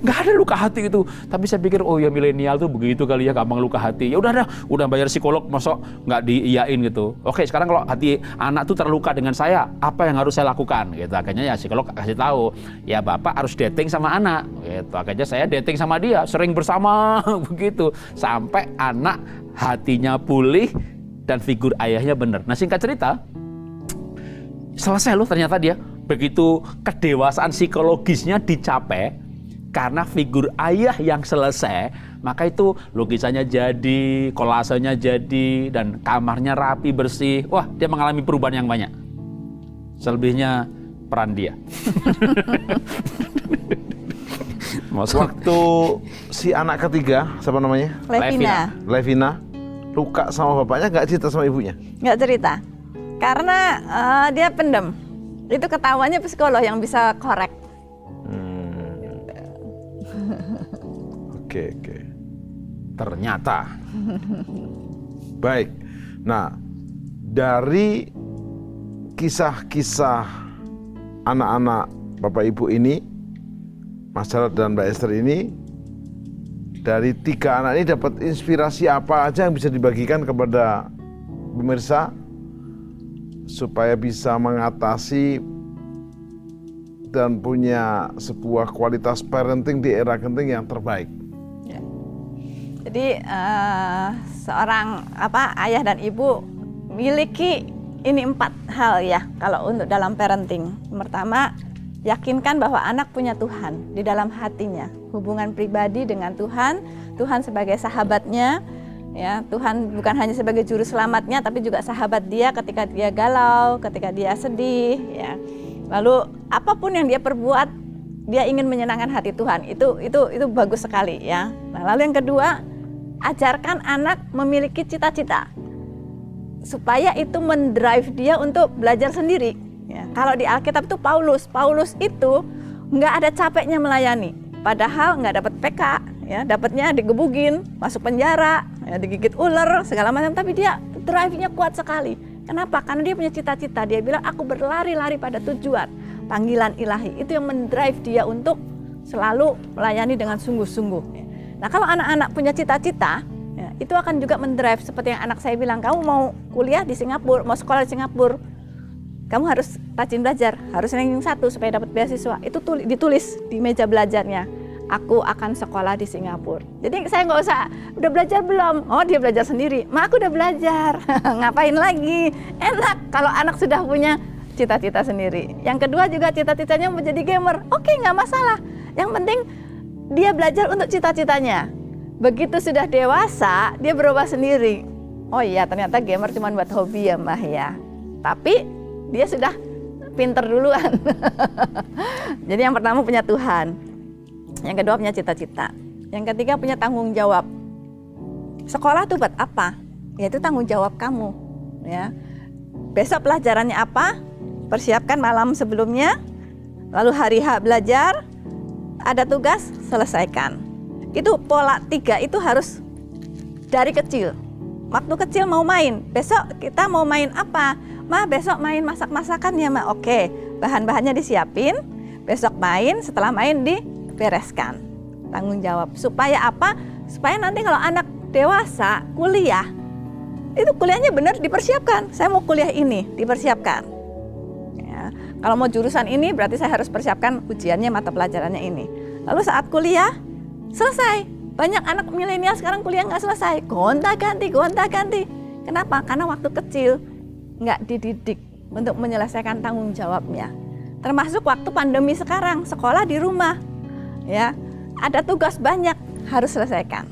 nggak ada luka hati itu. Tapi saya pikir oh ya milenial tuh begitu kali ya, gampang luka hati. Ya udah bayar psikolog, masuk nggak diiyain gitu. Oke, sekarang kalau hati anak tuh terluka dengan saya, apa yang harus saya lakukan? Gitu. Akhirnya ya psikolog kasih tahu, ya bapak harus dating sama anak. Gitu. Akhirnya saya dating sama dia, sering bersama begitu sampai anak hatinya pulih dan figur ayahnya benar. Nah, singkat cerita, selesai loh ternyata dia. Begitu kedewasaan psikologisnya dicapai karena figur ayah yang selesai, maka itu lukisannya jadi, kolasenya jadi, dan kamarnya rapi, bersih. Wah, dia mengalami perubahan yang banyak. Selebihnya peran dia. Waktu si anak ketiga, siapa namanya? Levina. Luka sama bapaknya, nggak cerita sama ibunya? Nggak cerita, karena dia pendem. Itu ketahuannya psikolog yang bisa korek. Oke. Ternyata. Baik. Nah, dari kisah-kisah anak-anak Bapak Ibu ini, Mas Jarod dan Mbak Esther ini, dari 3 anak ini dapat inspirasi apa aja yang bisa dibagikan kepada pemirsa supaya bisa mengatasi dan punya sebuah kualitas parenting di era genting yang terbaik? Ya. Jadi seorang ayah dan ibu miliki ini 4 hal ya kalau untuk dalam parenting. Pertama, yakinkan bahwa anak punya Tuhan di dalam hatinya, hubungan pribadi dengan Tuhan, Tuhan sebagai sahabatnya, ya Tuhan bukan hanya sebagai juru selamatnya, tapi juga sahabat dia ketika dia galau, ketika dia sedih, ya. Lalu apapun yang dia perbuat, dia ingin menyenangkan hati Tuhan. Itu bagus sekali, ya. Nah, lalu yang kedua, ajarkan anak memiliki cita-cita, supaya itu mendrive dia untuk belajar sendiri. Ya, kalau di Alkitab itu Paulus itu nggak ada capeknya melayani, padahal nggak dapat PK, ya dapatnya digebugin, masuk penjara, ya, digigit ular segala macam, tapi dia drive-nya kuat sekali. Kenapa? Karena dia punya cita-cita. Dia bilang aku berlari-lari pada tujuan, panggilan ilahi. Itu yang mendrive dia untuk selalu melayani dengan sungguh-sungguh. Nah, kalau anak-anak punya cita-cita, ya, itu akan juga mendrive seperti yang anak saya bilang, kamu mau kuliah di Singapura, mau sekolah di Singapura, kamu harus rajin belajar, harus ranking 1 supaya dapat beasiswa. Itu ditulis di meja belajarnya. Aku akan sekolah di Singapura. Jadi saya nggak usah, udah belajar belum? Oh, dia belajar sendiri. Ma, aku udah belajar. Ngapain lagi? Enak kalau anak sudah punya cita-cita sendiri. Yang kedua juga cita-citanya menjadi gamer. Oke, nggak masalah. Yang penting dia belajar untuk cita-citanya. Begitu sudah dewasa, dia berubah sendiri. Oh iya, ternyata gamer cuma buat hobi ya, Mbah ya. Tapi dia sudah pinter duluan. Jadi yang pertama punya Tuhan. Yang kedua punya cita-cita. Yang ketiga punya tanggung jawab. Sekolah tuh buat apa? Ya itu tanggung jawab kamu. Ya. Besok pelajarannya apa? Persiapkan malam sebelumnya. Lalu hari H belajar. Ada tugas, selesaikan. Itu pola 3 itu harus dari kecil. Waktu kecil mau main. Besok kita mau main apa? Ma, besok main masak-masakan ya, Ma. Oke, bahan-bahannya disiapin. Besok main, setelah main dibereskan. Tanggung jawab. Supaya apa? Supaya nanti kalau anak dewasa kuliah, itu kuliahnya benar dipersiapkan. Saya mau kuliah ini, dipersiapkan. Ya, kalau mau jurusan ini berarti saya harus persiapkan ujiannya, mata pelajarannya ini. Lalu saat kuliah, selesai. Banyak anak milenial sekarang kuliah nggak selesai. Gonta-ganti. Kenapa? Karena waktu kecil nggak dididik untuk menyelesaikan tanggung jawabnya. Termasuk waktu pandemi sekarang, sekolah di rumah. Ya, ada tugas banyak harus selesaikan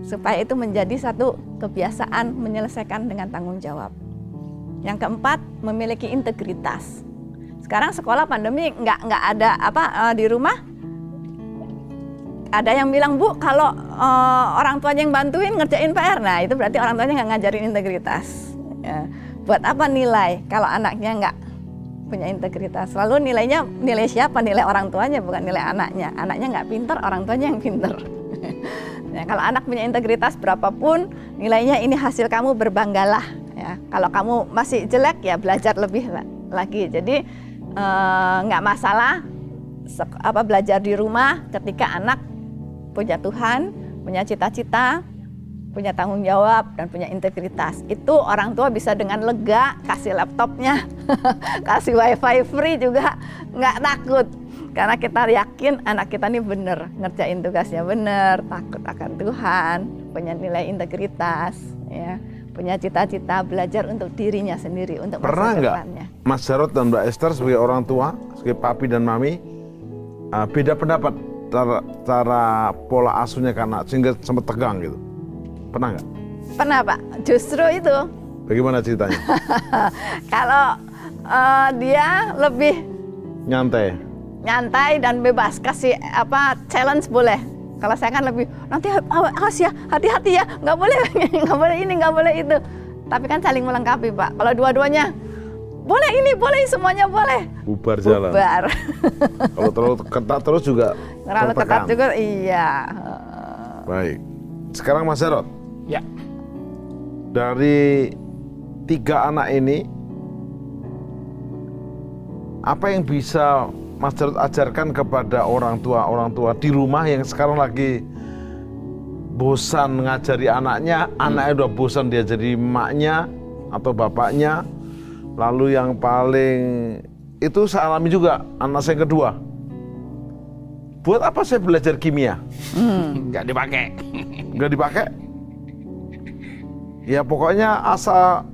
supaya itu menjadi satu kebiasaan menyelesaikan dengan tanggung jawab. Yang keempat, memiliki integritas. Sekarang sekolah pandemi nggak ada di rumah. Ada yang bilang, Bu, kalau orang tuanya yang bantuin ngerjain PR, nah itu berarti orang tuanya nggak ngajarin integritas. Ya. Buat apa nilai kalau anaknya nggak punya integritas? Lalu nilai siapa? Nilai orang tuanya, bukan nilai anaknya. Anaknya nggak pinter, orang tuanya yang pinter. Ya, kalau anak punya integritas berapapun nilainya, ini hasil kamu, berbanggalah. Ya. Kalau kamu masih jelek, ya belajar lebih lagi. Jadi nggak masalah belajar di rumah ketika anak punya Tuhan, punya cita-cita, punya tanggung jawab, dan punya integritas. Itu orang tua bisa dengan lega kasih laptopnya, kasih wifi free juga nggak takut. Karena kita yakin anak kita ini benar, ngerjain tugasnya benar, takut akan Tuhan, punya nilai integritas, ya, punya cita-cita, belajar untuk dirinya sendiri, untuk masa depannya. Mas Jarod dan Mbak Esther sebagai orang tua, sebagai papi dan mami, beda pendapat cara pola asuhnya ke anak sehingga sempat tegang gitu? Pernah nggak? Pernah, Pak. Justru itu. Bagaimana ceritanya? Kalau dia lebih nyantai dan bebas, kasih challenge boleh. Kalau saya kan lebih, nanti awas ya, hati-hati ya, nggak boleh nggak boleh ini, nggak boleh itu. Tapi kan saling melengkapi, Pak. Kalau dua-duanya boleh ini, boleh semuanya boleh. Bubar jalan. Bubar. Kalau terlalu ketat terus juga terlalu ketat juga, iya. Baik. Sekarang Mas Jarod. Ya. Dari 3 anak ini, apa yang bisa Mas Jarod ajarkan kepada orang tua di rumah yang sekarang lagi bosan ngajari anaknya udah bosan dia jadi emaknya atau bapaknya. Lalu yang paling itu saya alami juga, anak saya kedua. Buat apa saya belajar kimia? Nggak dipakai. Nggak dipakai? Ya pokoknya asal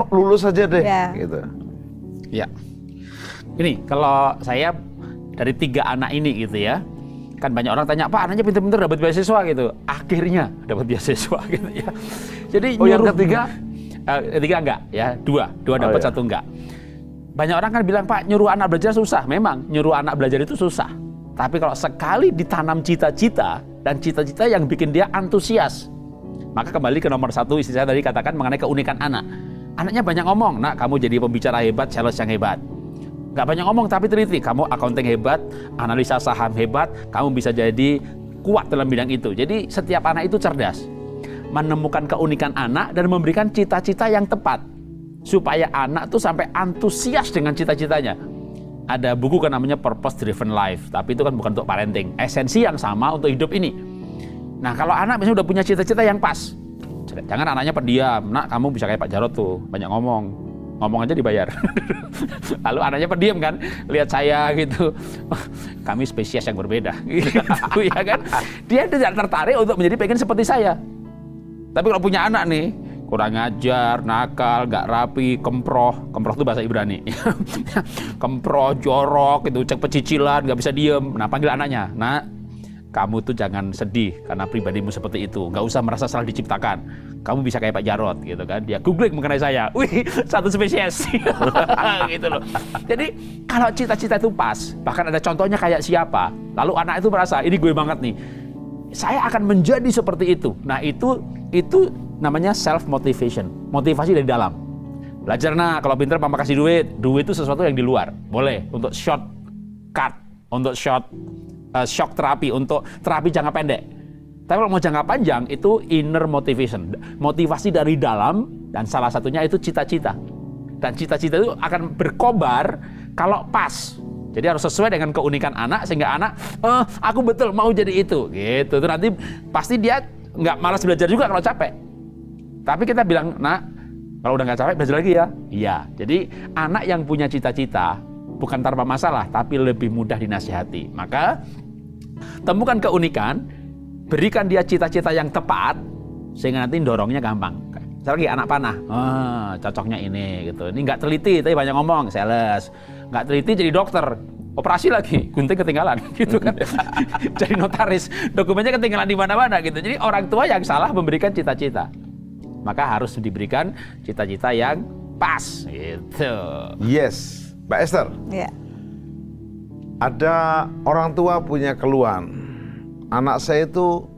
lulus aja deh, gitu. Ya. Ini kalau saya dari 3 anak ini gitu ya, kan banyak orang tanya, Pak, anaknya pinter-pinter dapat beasiswa gitu. Akhirnya dapat beasiswa gitu ya. Jadi yang ketiga? Ketiga enggak ya, dua dapat, satu enggak. Banyak orang kan bilang, Pak, nyuruh anak belajar susah. Memang nyuruh anak belajar itu susah. Tapi kalau sekali ditanam cita-cita dan cita-cita yang bikin dia antusias, maka kembali ke nomor 1 istri saya tadi katakan mengenai keunikan anak. Anaknya banyak ngomong, nak kamu jadi pembicara hebat, sales yang hebat. Nggak banyak ngomong tapi teliti, kamu accounting hebat, analisa saham hebat, kamu bisa jadi kuat dalam bidang itu. Jadi setiap anak itu cerdas, menemukan keunikan anak dan memberikan cita-cita yang tepat supaya anak tuh sampai antusias dengan cita-citanya. Ada buku kan namanya Purpose Driven Life, tapi itu kan bukan untuk parenting, esensi yang sama untuk hidup ini. Nah kalau anak misalnya udah punya cita-cita yang pas, jangan anaknya pendiam, nak kamu bisa kayak Pak Jarod tuh, banyak ngomong aja dibayar. Lalu anaknya pendiam kan, lihat saya gitu, kami spesies yang berbeda, gitu ya kan. Dia tidak tertarik untuk menjadi pengen seperti saya. Tapi kalau punya anak nih, kurang ajar, nakal, nggak rapi, kemproh itu bahasa Ibrani. Kemproh, jorok, itu cek pecicilan, nggak bisa diem. Nah panggil anaknya, nak, kamu tuh jangan sedih karena pribadimu seperti itu. Nggak usah merasa salah diciptakan. Kamu bisa kayak Pak Jarod, gitu kan. Dia googling mengenai saya, wih, satu spesies, gitu loh. Jadi kalau cita-cita itu pas, bahkan ada contohnya kayak siapa, lalu anak itu merasa, ini gue banget nih, saya akan menjadi seperti itu. Nah itu namanya self motivation, motivasi dari dalam. Belajar, nah kalau pinter mama kasih duit itu sesuatu yang di luar, boleh untuk shortcut, untuk shock terapi, untuk terapi jangka pendek. Tapi kalau mau jangka panjang itu inner motivation, motivasi dari dalam, dan salah satunya itu cita-cita. Dan cita-cita itu akan berkobar kalau pas. Jadi harus sesuai dengan keunikan anak sehingga anak, aku betul mau jadi itu, gitu. Itu nanti pasti dia nggak malas belajar juga kalau capek. Tapi kita bilang, nak, kalau udah nggak capek belajar lagi ya. Iya. Jadi anak yang punya cita-cita bukan tanpa masalah, tapi lebih mudah dinasihati. Maka temukan keunikan, berikan dia cita-cita yang tepat sehingga nanti dorongnya gampang. Misalnya lagi anak panah, cocoknya ini gitu. Ini nggak teliti tapi banyak ngomong, sales. Nggak teliti jadi dokter, operasi lagi, gunting ketinggalan gitu kan. Jadi notaris, dokumennya ketinggalan di mana-mana gitu. Jadi orang tua yang salah memberikan cita-cita. Maka harus diberikan cita-cita yang pas gitu. Yes. Mbak Esther, Ya. ada orang tua punya keluhan. Anak saya itu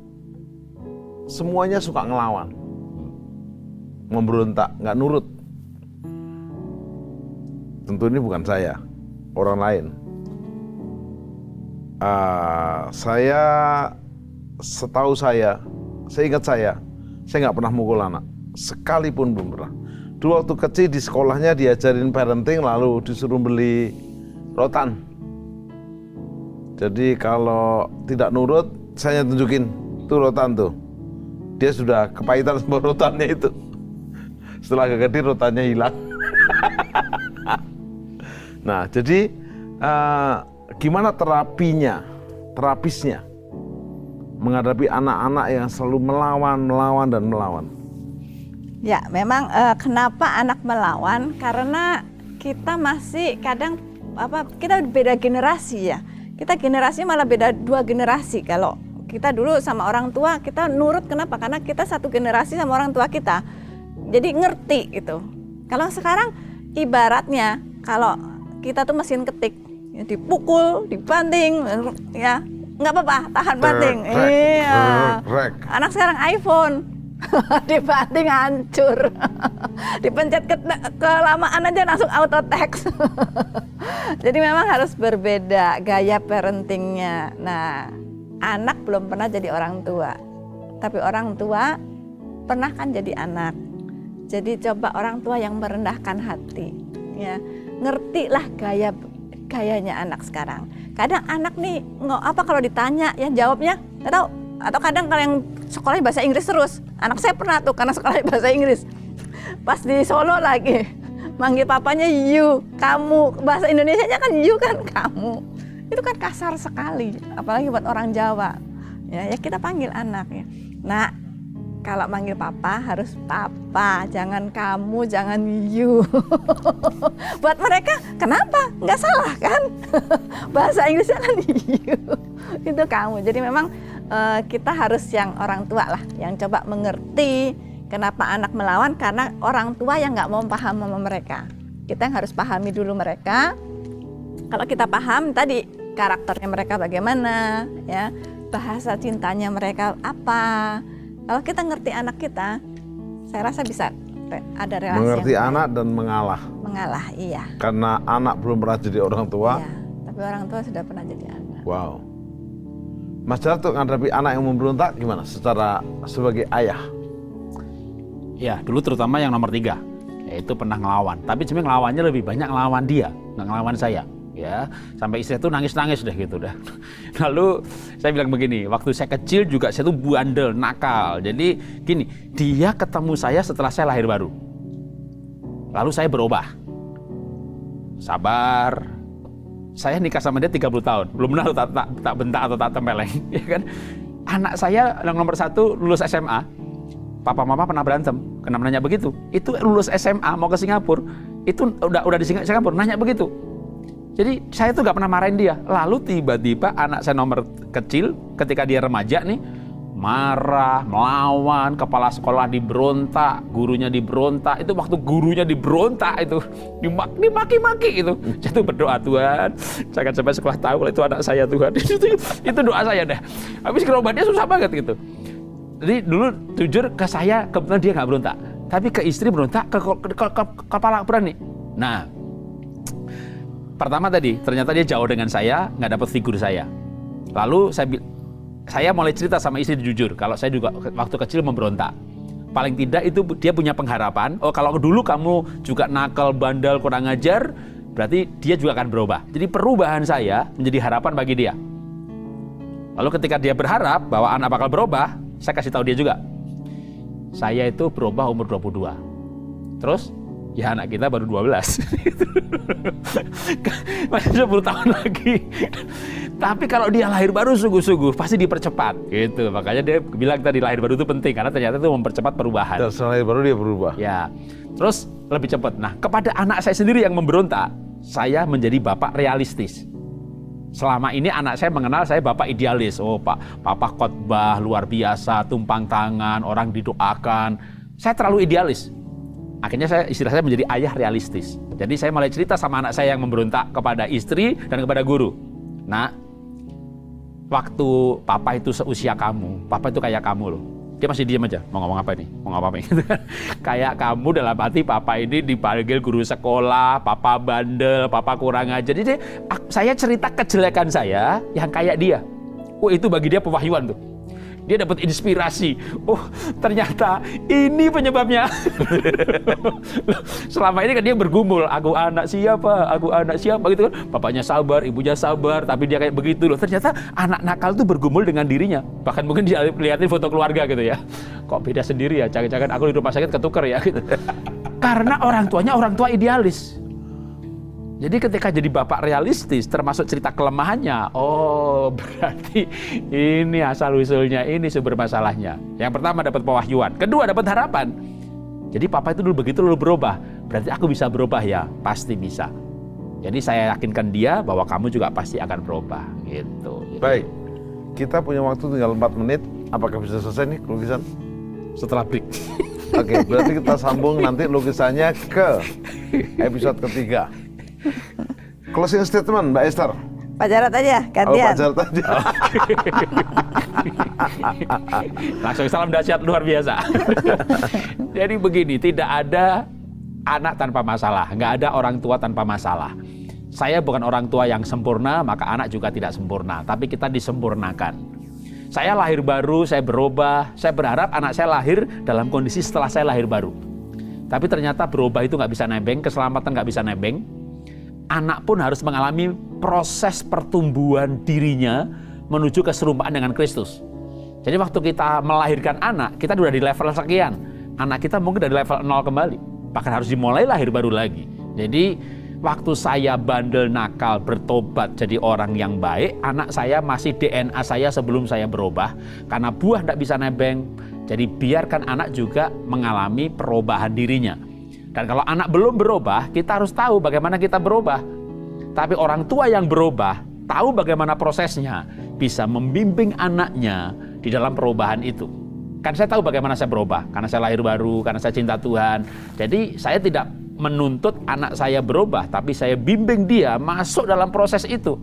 semuanya suka ngelawan, memberontak, nggak nurut. Tentu ini bukan saya, orang lain. Setahu saya ingat saya nggak pernah mukul anak, sekalipun belum pernah. Dulu waktu kecil di sekolahnya diajarin parenting, lalu disuruh beli rotan. Jadi kalau tidak nurut, saya tunjukin tuh rotan tuh. Dia sudah kepahitan sama rotannya itu. Setelah gede rotannya hilang. Nah, jadi gimana terapisnya menghadapi anak-anak yang selalu melawan dan melawan? Ya, memang kenapa anak melawan? Karena kita masih kadang kita beda generasi ya. Kita generasi malah beda 2 generasi. Kalau kita dulu sama orang tua kita nurut, kenapa? Karena kita satu generasi sama orang tua kita. Jadi ngerti gitu. Kalau sekarang ibaratnya kalau kita tuh mesin ketik, ya, dipukul, dibanting, ya nggak apa-apa, tahan banting. Iya. Anak sekarang iPhone, dibanting hancur, dipencet kelamaan aja langsung auto text. Jadi memang harus berbeda gaya parentingnya. Nah, anak belum pernah jadi orang tua, tapi orang tua pernah kan jadi anak. Jadi coba orang tua yang merendahkan hati, ya. Ngertilah gayanya anak sekarang. Kadang anak nih kalau ditanya ya jawabnya nggak tahu. Atau kadang kalau yang sekolahnya bahasa Inggris terus. Anak saya pernah tuh karena sekolahnya bahasa Inggris. Pas di Solo lagi manggil papanya you, kamu. Bahasa Indonesianya kan you kan kamu. Itu kan kasar sekali, apalagi buat orang Jawa. Ya kita panggil anak ya. Nah, kalau manggil papa harus papa, jangan kamu, jangan you. Buat mereka, kenapa? Nggak salah kan? Bahasa Inggrisnya kan you, itu kamu. Jadi memang kita harus yang orang tua lah, yang coba mengerti kenapa anak melawan, karena orang tua yang nggak mau paham sama mereka. Kita yang harus pahami dulu mereka. Kalau kita paham tadi karakternya mereka bagaimana, ya bahasa cintanya mereka apa. Kalau kita ngerti anak kita, saya rasa bisa ada relasi. Mengerti anak dan mengalah. Mengalah, iya. Karena anak belum pernah jadi orang tua. Iya, tapi orang tua sudah pernah jadi anak. Wow. Mas Jarto menghadapi anak yang memberontak gimana sebagai ayah? Ya, dulu terutama yang nomor 3, yaitu pernah ngelawan. Tapi sebenarnya ngelawannya lebih banyak ngelawan dia, nggak ngelawan saya. Ya, sampai istri itu nangis-nangis deh gitu dah. Lalu saya bilang begini, waktu saya kecil juga saya tuh bandel, nakal. Jadi gini, dia ketemu saya setelah saya lahir baru. Lalu saya berubah. Sabar. Saya nikah sama dia 30 tahun. Belum pernah tak bentak atau tak tempeleng, ya kan? Anak saya yang nomor 1 lulus SMA. Papa mama pernah berantem, kenapa nanya begitu? Itu lulus SMA mau ke Singapura, itu udah di Singapura nanya begitu. Jadi saya tuh gak pernah marahin dia. Lalu tiba-tiba anak saya nomor kecil ketika dia remaja nih marah, melawan, kepala sekolah diberontak, gurunya diberontak. Itu waktu gurunya diberontak itu dimaki-maki itu. Saya tuh berdoa, Tuhan, jangan sampai sekolah tahu kalau itu anak saya, Tuhan. Itu doa saya dah. Habis gerobatnya susah banget gitu. Jadi dulu jujur ke saya kebetulan dia nggak berontak, tapi ke istri berontak, ke kepala berani. Nah, pertama tadi ternyata dia jauh dengan saya, nggak dapat figur saya. Lalu saya mulai cerita sama istri jujur, kalau saya juga waktu kecil memberontak. Paling tidak itu dia punya pengharapan, oh kalau dulu kamu juga nakal, bandel, kurang ajar, berarti dia juga akan berubah. Jadi perubahan saya menjadi harapan bagi dia. Lalu ketika dia berharap bahwa anak bakal berubah, saya kasih tahu dia juga, saya itu berubah umur 22. Terus, ya anak kita baru 12. Masih 10 tahun lagi. Tapi kalau dia lahir baru sungguh-sungguh, pasti dipercepat. Gitu. Makanya dia bilang tadi lahir baru itu penting, karena ternyata itu mempercepat perubahan. Dan setelah lahir baru dia berubah. Ya, terus lebih cepat. Nah, kepada anak saya sendiri yang memberontak, saya menjadi bapak realistis. Selama ini anak saya mengenal saya bapak idealis. Oh papa khotbah luar biasa, tumpang tangan, orang didoakan. Saya terlalu idealis. Akhirnya istilah saya menjadi ayah realistis. Jadi saya mulai cerita sama anak saya yang memberontak kepada istri dan kepada guru. Nah, waktu papa itu seusia kamu, papa itu kayak kamu loh. Dia masih diam aja, mau ngomong apa nih? Mau ngomong apa gitu kan. Kayak kamu dalam arti papa ini dipanggil guru sekolah, papa bandel, papa kurang ajar. Jadi saya cerita kejelekan saya yang kayak dia. Oh, itu bagi dia pewahyuan tuh. Dia dapat inspirasi. Oh, ternyata ini penyebabnya. Selama ini kan dia bergumul, aku anak siapa gitu kan. Bapaknya sabar, ibunya sabar, tapi dia kayak begitu loh. Ternyata anak nakal tuh bergumul dengan dirinya. Bahkan mungkin dia lihatin foto keluarga gitu ya. Kok beda sendiri ya? Jangan-jangan aku di rumah sakit ketuker ya gitu. Karena orang tuanya orang tua idealis. Jadi ketika jadi bapak realistis, termasuk cerita kelemahannya, oh berarti ini asal-usulnya, ini sumber masalahnya. Yang pertama dapat pewahyuan, kedua dapat harapan. Jadi papa itu dulu begitu, lalu berubah. Berarti aku bisa berubah ya? Pasti bisa. Jadi saya yakinkan dia bahwa kamu juga pasti akan berubah. Gitu. Baik, kita punya waktu tinggal 4 menit. Apakah bisa selesai nih lukisan? Setelah break. Oke, berarti kita sambung nanti lukisannya ke episode ketiga. Closing statement, Mbak Esther. Pak Jarod aja, gantian. Oh, Pak Jarod aja. Langsung salam dahsyat luar biasa. Jadi begini, tidak ada anak tanpa masalah, nggak ada orang tua tanpa masalah. Saya bukan orang tua yang sempurna, maka anak juga tidak sempurna, tapi kita disempurnakan. Saya lahir baru, saya berubah, saya berharap anak saya lahir dalam kondisi setelah saya lahir baru. Tapi ternyata berubah itu nggak bisa nebeng, keselamatan nggak bisa nebeng. Anak pun harus mengalami proses pertumbuhan dirinya menuju keserupaan dengan Kristus. Jadi waktu kita melahirkan anak, kita sudah di level sekian. Anak kita mungkin dari level 0 kembali. Bahkan harus dimulai lahir baru lagi. Jadi waktu saya bandel nakal bertobat jadi orang yang baik, anak saya masih DNA saya sebelum saya berubah. Karena buah tidak bisa nebeng, jadi biarkan anak juga mengalami perubahan dirinya. Dan kalau anak belum berubah, kita harus tahu bagaimana kita berubah. Tapi orang tua yang berubah, tahu bagaimana prosesnya, bisa membimbing anaknya di dalam perubahan itu. Kan saya tahu bagaimana saya berubah, karena saya lahir baru, karena saya cinta Tuhan. Jadi saya tidak menuntut anak saya berubah, tapi saya bimbing dia masuk dalam proses itu.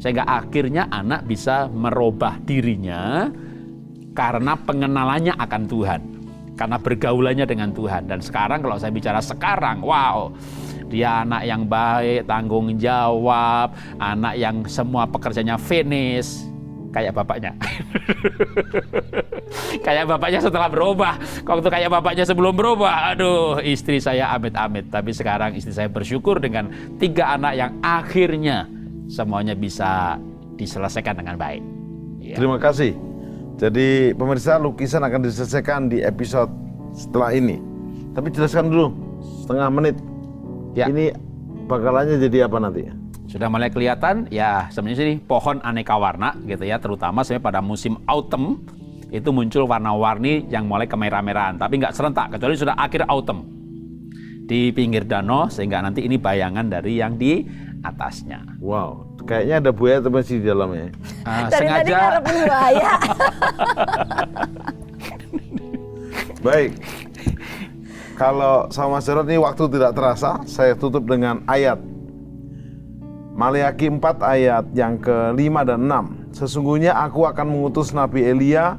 Sehingga akhirnya anak bisa merubah dirinya karena pengenalannya akan Tuhan. Karena bergaulannya dengan Tuhan. Dan sekarang kalau saya bicara sekarang, wow, dia anak yang baik, tanggung jawab, anak yang semua pekerjaannya finish, kayak bapaknya. Kayak bapaknya setelah berubah. Waktu kayak bapaknya sebelum berubah, aduh, istri saya amit-amit. Tapi sekarang istri saya bersyukur dengan 3 anak yang akhirnya semuanya bisa diselesaikan dengan baik. Ya. Terima kasih. Jadi pemirsa, lukisan akan diselesaikan di episode setelah ini. Tapi jelaskan dulu, setengah menit. Ya. Ini bakalannya jadi apa nanti? Sudah mulai kelihatan, ya sebenarnya sini pohon aneka warna gitu ya. Terutama sebenarnya pada musim autumn, itu muncul warna-warni yang mulai kemerah-merahan. Tapi nggak serentak, kecuali sudah akhir autumn. Di pinggir danau, sehingga nanti ini bayangan dari yang di atasnya. Wow, kayaknya ada buaya teman di dalamnya. Dari tadi ngarepin buaya. Baik, kalau sama Mas Jarod ini waktu tidak terasa, saya tutup dengan ayat Maleakhi 4 ayat yang ke-5 dan 6. Sesungguhnya aku akan mengutus Nabi Elia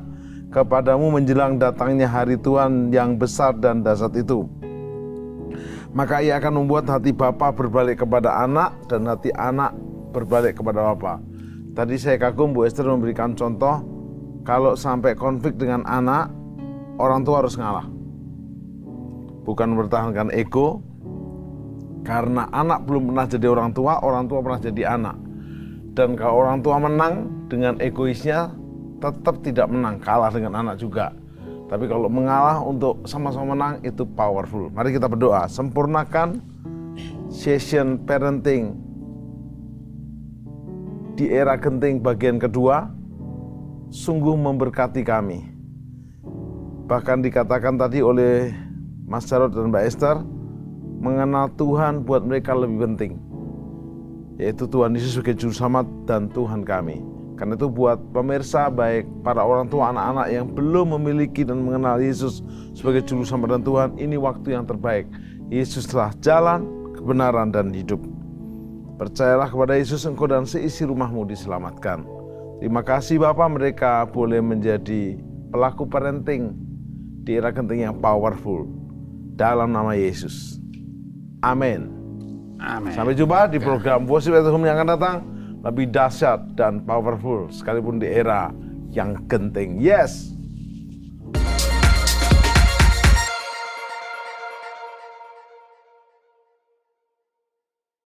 kepadamu menjelang datangnya hari Tuhan yang besar dan dahsyat itu. Maka ia akan membuat hati bapa berbalik kepada anak dan hati anak berbalik kepada bapa. Tadi saya kagum Bu Esther memberikan contoh, kalau sampai konflik dengan anak, orang tua harus ngalah. Bukan mempertahankan ego, karena anak belum pernah jadi orang tua pernah jadi anak. Dan kalau orang tua menang dengan egoisnya, tetap tidak menang, kalah dengan anak juga. Tapi kalau mengalah untuk sama-sama menang, itu powerful. Mari kita berdoa, sempurnakan session parenting di era genting bagian kedua, sungguh memberkati kami. Bahkan dikatakan tadi oleh Mas Jarod dan Mbak Esther, mengenal Tuhan buat mereka lebih penting, yaitu Tuhan Yesus sebagai Juru Selamat dan Tuhan kami. Karena itu buat pemirsa, baik para orang tua anak-anak yang belum memiliki dan mengenal Yesus sebagai juru selamat dan Tuhan, ini waktu yang terbaik. Yesuslah jalan, kebenaran, dan hidup. Percayalah kepada Yesus, engkau dan seisi rumahmu diselamatkan. Terima kasih Bapak, mereka boleh menjadi pelaku parenting di era genting yang powerful. Dalam nama Yesus. Amin. Amin. Sampai jumpa di program Worship at Home yang akan datang. Lebih dahsyat dan powerful sekalipun di era yang genting. Yes.